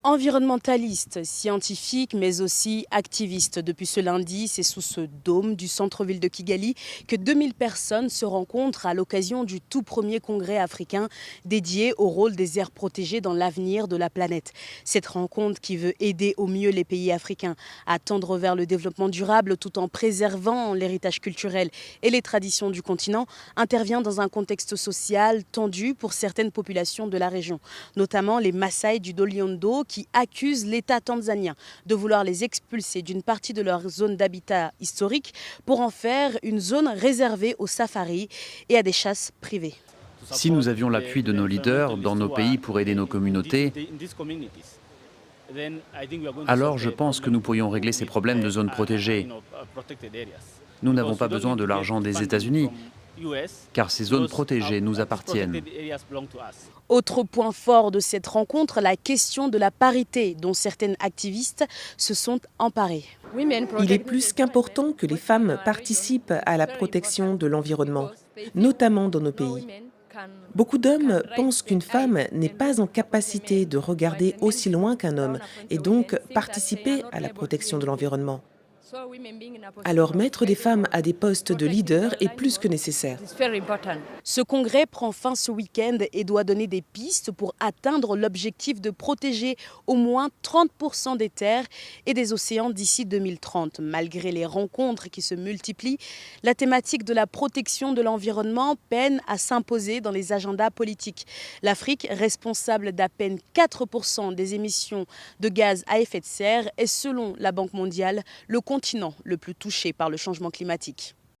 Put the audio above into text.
Environnementaliste, scientifique, mais aussi activiste. Depuis ce lundi, c'est sous ce dôme du centre-ville de Kigali que 2000 personnes se rencontrent à l'occasion du tout premier congrès africain dédié au rôle des aires protégées dans l'avenir de la planète. Cette rencontre qui veut aider au mieux les pays africains à tendre vers le développement durable tout en préservant l'héritage culturel et les traditions du continent intervient dans un contexte social tendu pour certaines populations de la région, notamment les Maasai du Doliondo qui accusent l'État tanzanien de vouloir les expulser d'une partie de leur zone d'habitat historique pour en faire une zone réservée aux safaris et à des chasses privées. Si nous avions l'appui de nos leaders dans nos pays pour aider nos communautés, alors je pense que nous pourrions régler ces problèmes de zones protégées. Nous n'avons pas besoin de l'argent des États-Unis, car ces zones protégées nous appartiennent. Autre point fort de cette rencontre, la question de la parité dont certaines activistes se sont emparées. Il est plus qu'important que les femmes participent à la protection de l'environnement, notamment dans nos pays. Beaucoup d'hommes pensent qu'une femme n'est pas en capacité de regarder aussi loin qu'un homme et donc participer à la protection de l'environnement. Alors mettre des femmes à des postes de leader est plus que nécessaire. Ce congrès prend fin ce week-end et doit donner des pistes pour atteindre l'objectif de protéger au moins 30% des terres et des océans d'ici 2030. Malgré les rencontres qui se multiplient, la thématique de la protection de l'environnement peine à s'imposer dans les agendas politiques. L'Afrique, responsable d'à peine 4% des émissions de gaz à effet de serre, est selon la Banque mondiale le continent le plus touché par le changement climatique.